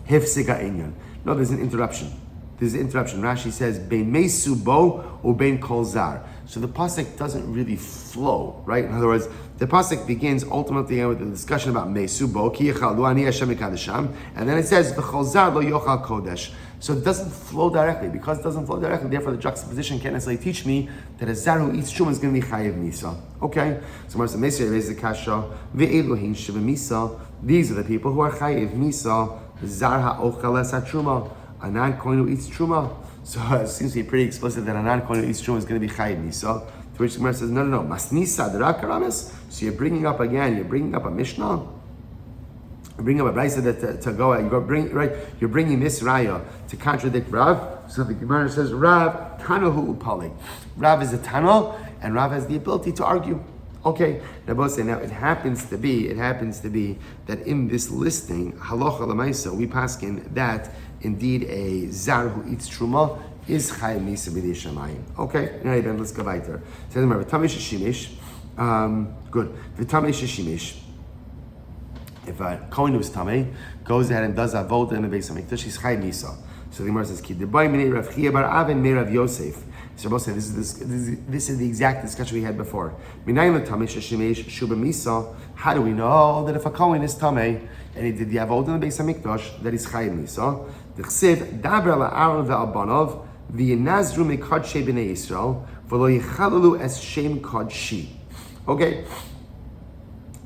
Hefsika Inyan. No, there's an interruption. Rashi says, Bein Mesu Bo or Bein Kol Zar. So the pasuk doesn't really flow, right? In other words, the pasuk begins ultimately with the discussion about Mesu Bo, Ki Yechalu Ani Hashem Mekadesham, and then it says, V'chol Zar lo yochal kodesh. So it doesn't flow directly. Because it doesn't flow directly, therefore the juxtaposition can't necessarily teach me that a Zar who eats Truma is going to be Chayiv Misa. Okay? So Marsa Mesir raises the Kasha, Ve'elohin Shiva Misa. These are the people who are Chayiv Misa, Zar ha'ochal es ha'Truma, a non-Kohen who eats Truma. So it seems to be pretty explicit that a non-Kohen who eats Truma is going to be Chayiv Misa. To which the Gemara says, no. Masnisa d'rak karamis. So you're bringing up a Mishnah. Bring up a brayso that to go. You're bringing this raya to contradict Rav. So the Gemara says, Rav Tanahu Upalik. Rav is a Tana, and Rav has the ability to argue. Okay, now it happens to be that in this listing, halacha l'maisa, we paskin that indeed a Zar who eats Truma is Chayim Misa B'dei Shamayim. Okay, now then let's go weiter. So remember, V'tamei sheshimish. Good. V'tamei sheshimish. If a Kohen who's Tamei goes ahead and does avoda in the Beis HaMikdash, he's Chayim Misa. So the Gemara says, Ki debai minei Rav Chia bar Aven mei Rav Yosef. So both say this is the exact discussion we had before. Minayim Tamei sheshimesh shuba Misa. How do we know that if a Kohen is Tamei and he did the avoda in the Beis HaMikdash, that he's Chayim Misa? The Chsiv daber la'aron ve'albanov v'yenazru mekadshei b'nei Yisrael v'lo yichalalu es shem kadshi. Okay.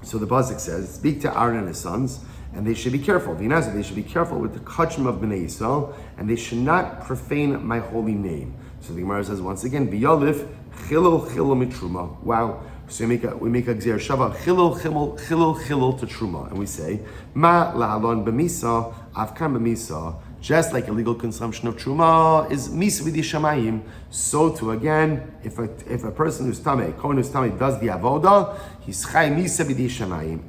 So the pasuk says, speak to Aaron and his sons, and they should be careful. They should be careful with the kachim of Bnei Yisrael, and they should not profane my holy name. So the Gemara says once again, V'yolif chilul mitruma. Wow. So we make a gzer shava chilul to truma, and we say ma lahalon b'misa afkan b'misa. Just like illegal consumption of truma is misa v'di shamayim, so too again, if a person who's tamei, kohen who's tamei, does the avoda, he's chay misa v'di shamayim.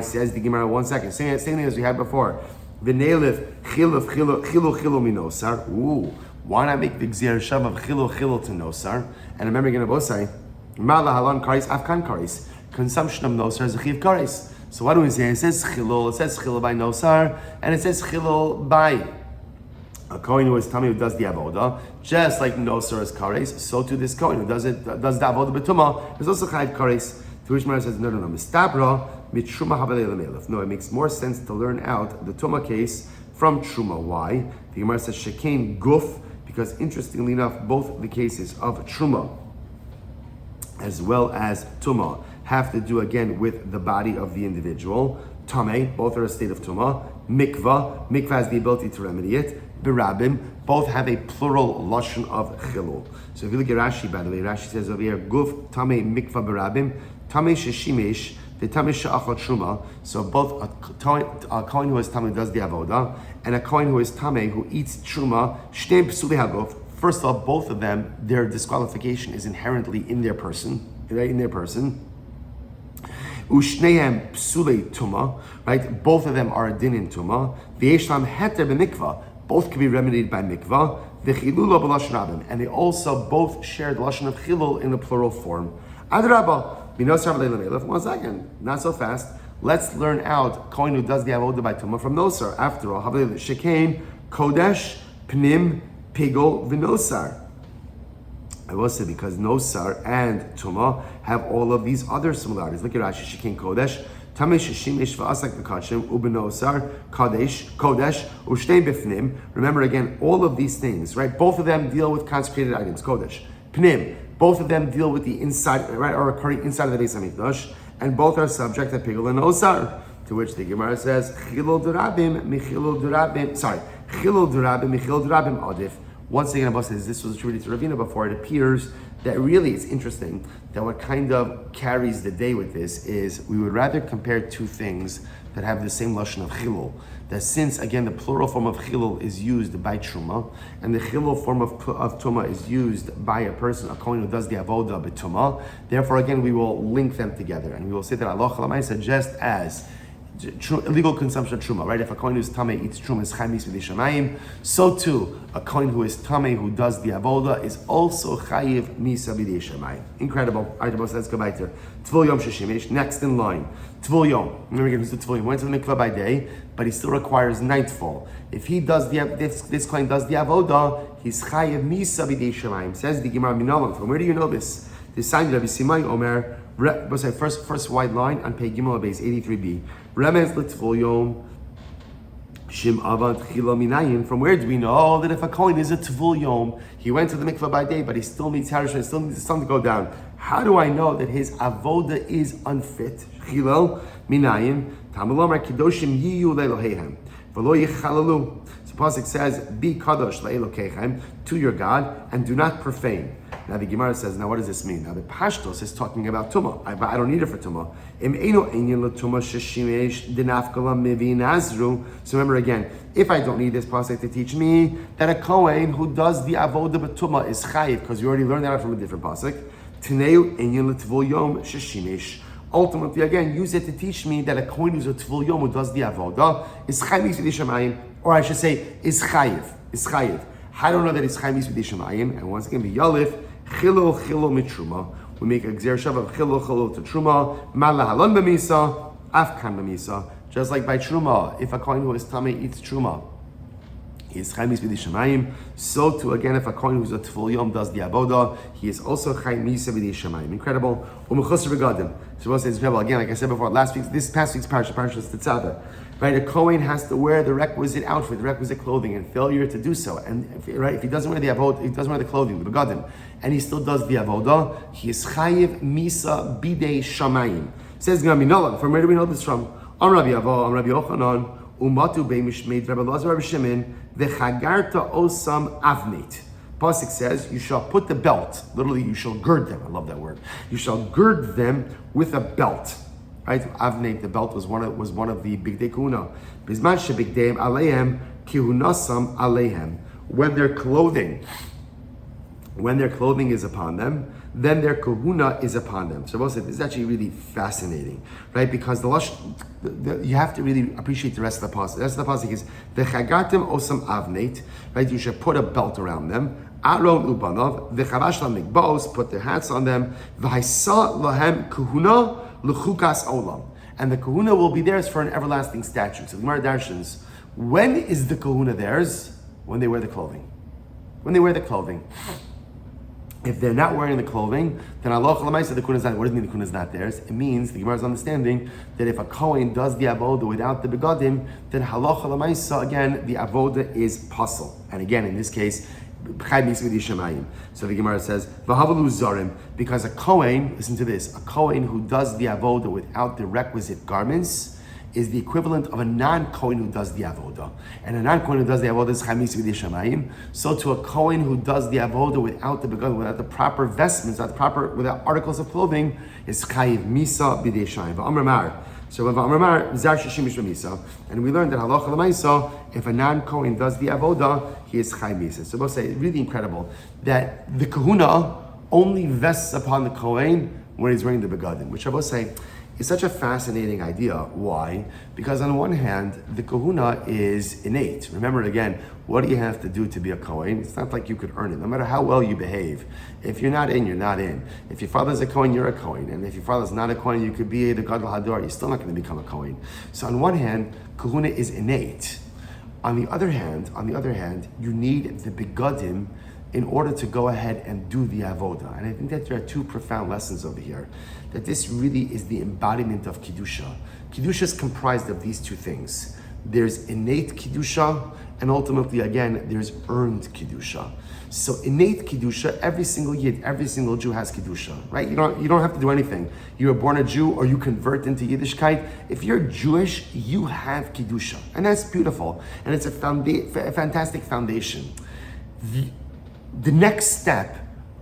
Says the Gemara 1 second, same thing as we had before. V'neilif chilu minosar. Ooh, why not make the gzer shav of chilu to nosar? And remember, you're going to both say ma lahalon karis afkan karis. Consumption of nosar is a chiv karis. So what do we say? It says chilul by nosar, and it says chilul by a kohen who is tummy who does the avoda, just like nosar is kares, so to this kohen who does the avoda betuma is also chayiv kares. To which Mara says no, mistabra mitruma habalei lemelef. No, it makes more sense to learn out the tuma case from truma. Why? The Gemara says shekain guf, because interestingly enough, both the cases of truma as well as tuma have to do again with the body of the individual. Tameh, both are a state of tuma. Mikvah has the ability to remedy it. Berabim, both have a plural lashon of chilul. So if you look at Rashi, by the way, Rashi says over here, guf tameh mikvah berabim, tameh sheshimesh, the tameh she'achal truma. So both a kohen who is tameh does the avoda, and a kohen who is tameh who eats truma, shtei psuli haguf. First of all, both of them, their disqualification is inherently in their person, right? In their person. Ushnehem psule tuma, right? Both of them are a din in tuma. V'yeshlam heter b'mikvah. Both can be remedied by mikvah. V'chilula b'lashon rabim, and they also both share the lashon of chilul in the plural form. Adrabah, b'nosar v'lei lemelef. 1 second, not so fast. Let's learn out kohen who does the avodah by tuma from nosar. After all, shekain kodesh pnim pigol v'nosar. I will say because nosar and tuma have all of these other similarities. Look at Rashi, shekain kodesh. Remember again, all of these things, right? Both of them deal with consecrated items, kodesh. Pnim, both of them deal with the inside, right, or occurring inside of the Beis Hamikdash, and both are subject to pigul and osar. To which the Gemara says, chilul durabim adif. Once again, Abba says this was attributed to Ravina before. It appears that really it's interesting that what kind of carries the day with this is we would rather compare two things that have the same lashon of chilul. That since again the plural form of chilul is used by truma and the chilul form of tuma is used by a person, a kohen who does the avoda b'tuma, therefore again we will link them together and we will say that Allah Chalamaysa just as illegal consumption of truma, right? If a kohen who is tamei eats truma is chayiv misa b'dei shamayim, so too a kohen who is tamei who does the avoda is also chayiv misa b'dei shamayim. Incredible. All right, let's go back there. Tvul yom sheshimesh. Next in line, tvul yom. Remember again, who's the tvul yom? Went to the mikvah by day, but he still requires nightfall. If he does this kohen does the avoda, he's chayiv misa b'dei shamayim. Says the Gemara Minalam. From where do you know this? The sign Rabbi Simai Omer. First wide line on page Gimel base 83b. Remez l'tvul yom shim avad chila minayin. From where do we know that if a kohen is a tvul yom, he went to the mikvah by day, but he still needs Hersch, and still needs the sun to go down? How do I know that his avoda is unfit? Chilal minayin tamalomar kidoshim yiyu le'elohehem v'lo yichalalu. So Pasuk says, "Be kadosh le'elokechem, to your God, and do not profane." Now the Gemara says, now what does this mean? Now the Pashtos is talking about Tumah. I don't need it for Tumah. So remember again, if I don't need this pasuk to teach me that a Kohen who does the avodah b'tumah is chayiv, because you already learned that from a different pasuk. Ultimately, again, use it to teach me that a Kohen who's a tvul yom who does the avodah is chayiv, or I should say, is chayiv. I don't know that it's chayiv b'dei shamayim, and once again, b'yalif. Chilul mitruma. We make a gzer shav of chilul to truma. Ma lahalon b'misa, afkan b'misa. Just like by truma, if a kohen who is tamei eats truma, he is chayiv b'dei shamayim. So too again, if a kohen who's a tvul yom does the avoda, he is also chayiv b'dei shamayim. Incredible. Umechusar begadim. So we'll say it's incredible. Again, like I said before, this past week's parasha Tetzaveh. Right, a kohen has to wear the requisite outfit, the requisite clothing, and failure to do so. And if he doesn't wear the avodah, he doesn't wear the clothing, the begadim, and he still does the avodah, he is chayiv misa bidei shamayim. Says Gaminola. From where do we know this from? Am Rabbi Avo, Am Rabbi Yochanan, Umatu beimishmeid Rabbi Lazar Rabbi Shimon, v'chagarta osam avneit. Pasuk says, you shall put the belt, literally you shall gird them, I love that word. You shall gird them with a belt. Right? Avneit, the belt was one of the bigdei kahuna. Bizman shebigdeim aleihem kihunasam aleihem. When their clothing is upon them, then their kahuna is upon them. So this is actually really fascinating, right? Because you have to really appreciate the rest of the pasuk. The rest of the pasuk is v'chagatim osam avneit, right? You should put a belt around them. Aaron ubanov v'chavash lamigbaos, put their hats on them. V'haisa lahem kahuna l'chukas olam, and the kahuna will be theirs for an everlasting statute. So the Gemara darshans, when is the kahuna theirs? When they wear the clothing. When they wear the clothing. If they're not wearing the clothing, then halacha l'maisa the kahuna is not. What does it mean the kahuna is not theirs? It means the Gemara's understanding that if a kohen does the avoda without the begadim, then halacha l'maisa again the avoda is pasul. And again in this case, so the Gemara says, "V'havalu zarim," because a kohen, listen to this, a kohen who does the avoda without the requisite garments is the equivalent of a non-kohen who does the avoda. And a non-kohen who does the avoda is chamis v'di shamayim. So to a kohen who does the avoda without the begun, without the proper vestments, without articles of clothing, is chayiv misa b'di shamayim. V'amar mar. So v'amar mar zar shishimish v'misa. And we learned that halacha l'maisa, if a non-kohen does the avoda, he is chayiv misa. So we'll say it's really incredible that the kahuna only vests upon the kohen when he's wearing the begadim, which I will say is such a fascinating idea. Why? Because on one hand, the kahuna is innate. Remember again, what do you have to do to be a kohen? It's not like you could earn it. No matter how well you behave, if you're not in, you're not in. If your father's a kohen, you're a kohen. And if your father's not a kohen, you could be the gadol hador. You're still not going to become a kohen. So on one hand, kahuna is innate. On the other hand, you need the begadim in order to go ahead and do the avoda. And I think that there are two profound lessons over here. That this really is the embodiment of Kedusha. Kedusha is comprised of these two things. There's innate Kedusha, and ultimately, again, there's earned Kedusha. So innate Kedusha, every single Yid, every single Jew has Kedusha, right? You don't have to do anything. You were born a Jew or you convert into Yiddishkeit. If you're Jewish, you have Kedusha. And that's beautiful. And it's a fantastic foundation. The next step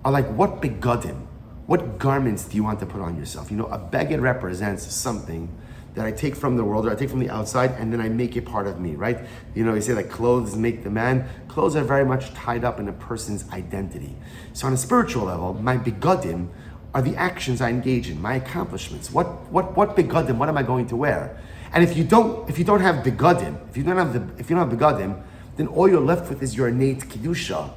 are like, what begadim, what garments do you want to put on yourself? You know, a beged represents something that I take from the world or I take from the outside and then I make it part of me, right? You know, you say like clothes make the man. Clothes are very much tied up in a person's identity. So on a spiritual level, my begadim are the actions I engage in, my accomplishments. What begadim, what am I going to wear? And if you don't have begadim, if you don't have begadim, then all you're left with is your innate kedusha.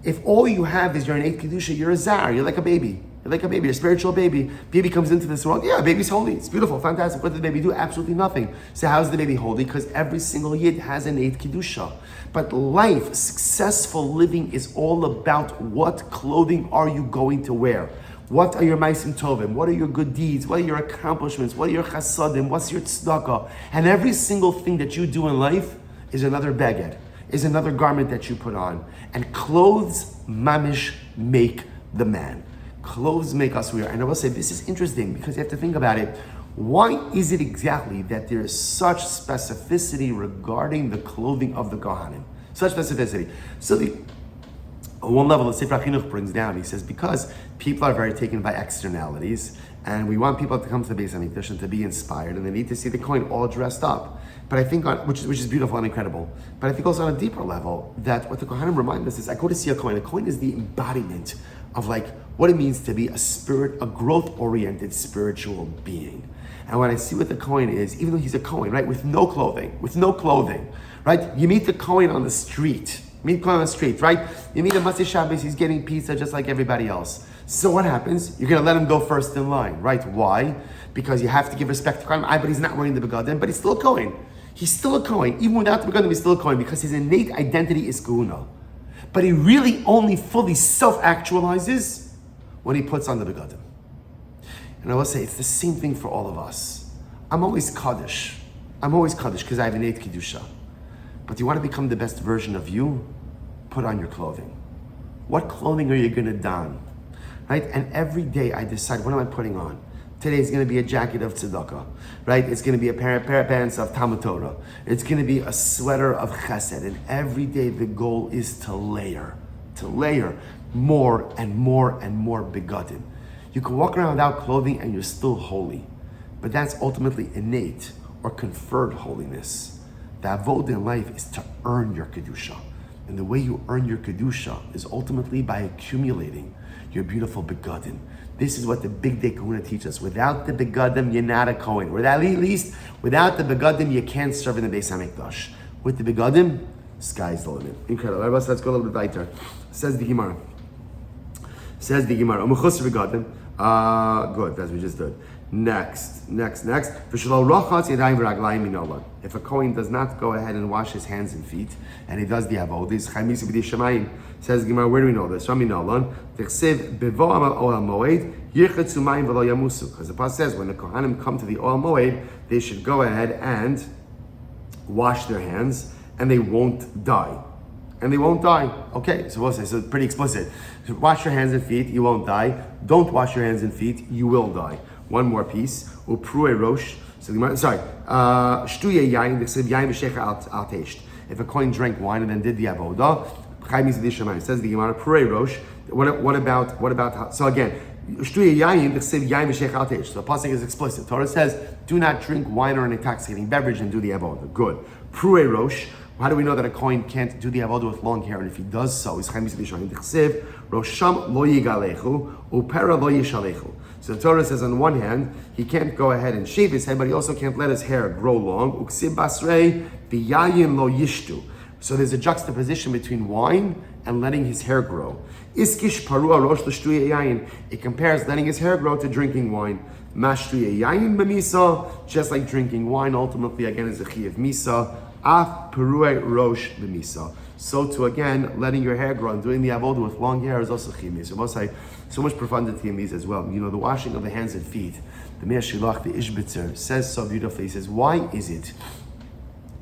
If all you have is your innate kedusha, you're a zar. You're like a baby. You're like a baby, a spiritual baby. Baby comes into this world. Yeah, baby's holy. It's beautiful, fantastic. What did the baby do? Absolutely nothing. So how's the baby holy? Because every single yid has innate kedusha. But life, successful living, is all about what clothing are you going to wear. What are your ma'asim tovim? What are your good deeds? What are your accomplishments? What are your chasadim? What's your tzedakah? And every single thing that you do in life is another beged, is another garment that you put on. And clothes, mamish, make the man. Clothes make us wear. And I will say, this is interesting because you have to think about it. Why is it exactly that there is such specificity regarding the clothing of the Kohanim? Such specificity. So on one level, the Sefer HaChinuch brings down, he says, because people are very taken by externalities, and we want people to come to the Beis HaMikdash and to be inspired, and they need to see the Kohen all dressed up. But I think, which is beautiful and incredible, but I think also on a deeper level, that what the Kohanim remind us is, I go to see a Kohen. A Kohen is the embodiment of like what it means to be a growth-oriented spiritual being. And what I see with the Kohen is, even though he's a Kohen, right, with no clothing, right? You meet the Kohen on the street. Right? You meet a Matzah Shabbos, he's getting pizza just like everybody else. So what happens? You're going to let him go first in line, right? Why? Because you have to give respect to Kohen. But he's not wearing the begadim, but he's still a Kohen. He's still a Kohen. Even without the begadim, he's still a Kohen because his innate identity is Kahuna. But he really only fully self-actualizes when he puts on the begadim. And I will say, it's the same thing for all of us. I'm always Kaddish because I have innate Kedusha. But do you want to become the best version of you? Put on your clothing. What clothing are you going to don? Right? And every day I decide, what am I putting on? Today is going to be a jacket of tzedakah, right? It's going to be a pair of pants of Talmud Torah. It's going to be a sweater of chesed. And every day the goal is to layer more and more and more begotten. You can walk around without clothing and you're still holy. But that's ultimately innate or conferred holiness. The avodah in life is to earn your kedusha. And the way you earn your kedusha is ultimately by accumulating your beautiful begotten. This is what the big day kahuna teaches us. Without the begadim, you're not a kohen. Without the begadim, you can't serve in the Beis HaMikdash. With the begadim, sky's the limit. Incredible. Let's go a little bit later. Says the Gemara. Umuchus begadim. Good, as we just did. Next. If a kohen does not go ahead and wash his hands and feet, and he does the avodas, says Gemara, where do we know this? Because the Pasuk says when the Kohanim come to the Oel Moed, they should go ahead and wash their hands, and they won't die. Okay, so we'll say, so it's pretty explicit. Wash your hands and feet, you won't die. Don't wash your hands and feet, you will die. One more piece. Uprue rosh. So shtuye yain. Yain b'shecha al teisht. If a kohen drank wine and then did the avodah, says the Gemara, prue rosh. What about? So again, shtuye yain. Yain b'shecha al teisht. So the pasuk is explicit. Torah says, do not drink wine or an intoxicating beverage and do the avodah. Good. Prue rosh. How do we know that a kohen can't do the avodah with long hair? And if he does so, he's rosham lo yigalechu upera lo yishalechu. So the Torah says on one hand, he can't go ahead and shave his head, but he also can't let his hair grow long. Uksib basrei v'yayin lo yishtu. So there's a juxtaposition between wine and letting his hair grow. Iskish parua rosh l'shtuye yayin. It compares letting his hair grow to drinking wine. Mashtuye yayin b'misa, just like drinking wine ultimately again is a chi of misa. Af perue rosh b'misa. So to again, letting your hair grow and doing the avodah with long hair is also chimi. So most say so much profundity in these as well. You know, the washing of the hands and feet. The Meir Shilach, the Ishbitzer, says so beautifully. He says, why is it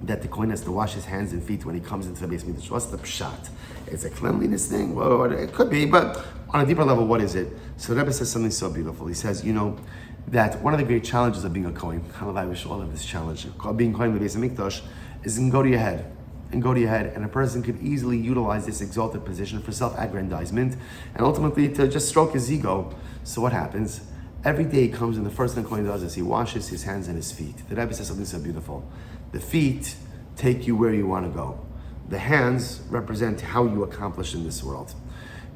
that the kohen has to wash his hands and feet when he comes into the Beis Mikdash? What's the pshat? It's a cleanliness thing? Well, it could be, but on a deeper level, what is it? So the Rebbe says something so beautiful. He says, you know, that one of the great challenges of being a kohen, I wish all of this challenge, being kohen in the Beis Mikdash, is to go to your head. And a person could easily utilize this exalted position for self-aggrandizement and ultimately to just stroke his ego. So what happens? Every day he comes and the first thing Kohen does is he washes his hands and his feet. The Rebbe says something so beautiful. The feet take you where you want to go. The hands represent how you accomplish in this world.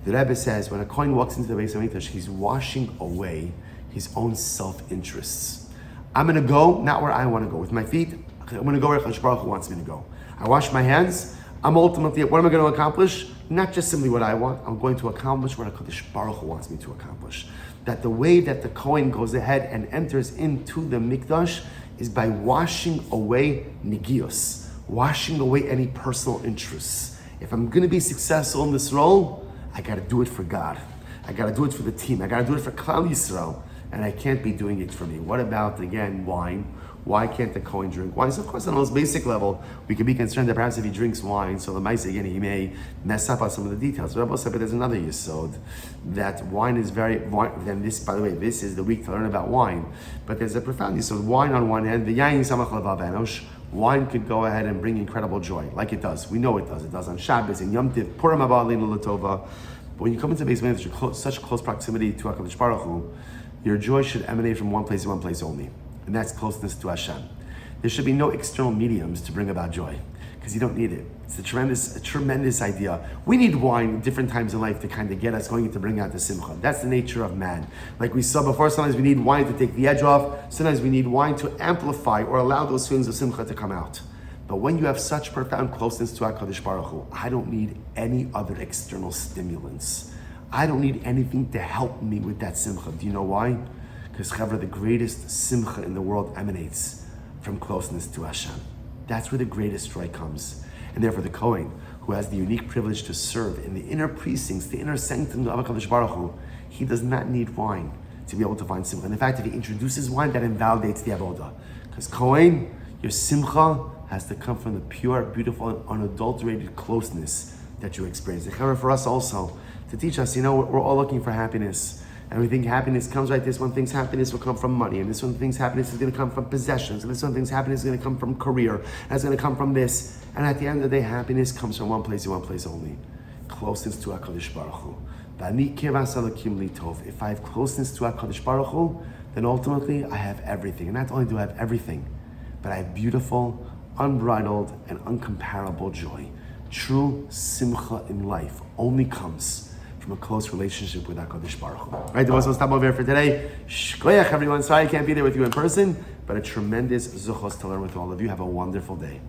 The Rebbe says when a Kohen walks into the Beis HaMikdash, he's washing away his own self-interests. I'm going to go not where I want to go. With my feet, I'm going to go where HaKohen Baruch Hu wants me to go. I wash my hands. I'm ultimately, what am I going to accomplish? Not just simply what I want. I'm going to accomplish what HaKohen Baruch Hu wants me to accomplish. That the way that the Kohen goes ahead and enters into the Mikdash is by washing away negios, washing away any personal interests. If I'm going to be successful in this role, I got to do it for God. I got to do it for the team. I got to do it for Klal Yisrael. And I can't be doing it for me. What about, again, wine? Why can't the Kohen drink wine? So of course, on the most basic level, we could be concerned that perhaps if he drinks wine, so the mice again, he may mess up on some of the details. But there's another yesod that wine is then this, by the way, this is the week to learn about wine. But there's a profound yesod. Wine on one hand, the yayin samach levav enosh. Wine could go ahead and bring incredible joy, like it does. We know it does. It does on Shabbos and Yom Tiv, Purim haba aleinu l'tova. But when you come into the Beis HaMikdash, you're such close proximity to HaKohen Baruch Hu, your joy should emanate from one place and one place only. And that's closeness to Hashem. There should be no external mediums to bring about joy, because you don't need it. It's a tremendous idea. We need wine at different times in life to kind of get us going to bring out the simcha. That's the nature of man. Like we saw before, sometimes we need wine to take the edge off. Sometimes we need wine to amplify or allow those feelings of simcha to come out. But when you have such profound closeness to HaKohen Baruch Hu, I don't need any other external stimulants. I don't need anything to help me with that simcha. Do you know why? Because the greatest simcha in the world emanates from closeness to Hashem. That's where the greatest joy comes. And therefore the Kohen, who has the unique privilege to serve in the inner precincts, the inner sanctum of HaKohen Baruch Hu, he does not need wine to be able to find simcha. And in fact, if he introduces wine, that invalidates the avodah. Because Kohen, your simcha has to come from the pure, beautiful, and unadulterated closeness that you experience. For us also, to teach us, we're all looking for happiness. And we think happiness comes right. This one thinks happiness will come from money, and this one thinks happiness is going to come from possessions, and this one thinks happiness is going to come from career, and it's going to come from this. And at the end of the day, happiness comes from one place and one place only: closeness to HaKadosh Baruch Hu. If I have closeness to HaKadosh Baruch Hu, then ultimately I have everything. And not only do I have everything, but I have beautiful, unbridled, and uncomparable joy. True simcha in life only comes from a close relationship with HaKadosh Baruch Hu. All right, the most stop over here for today. Shkoyach, everyone. Sorry I can't be there with you in person, but a tremendous zechus to learn with all of you. Have a wonderful day.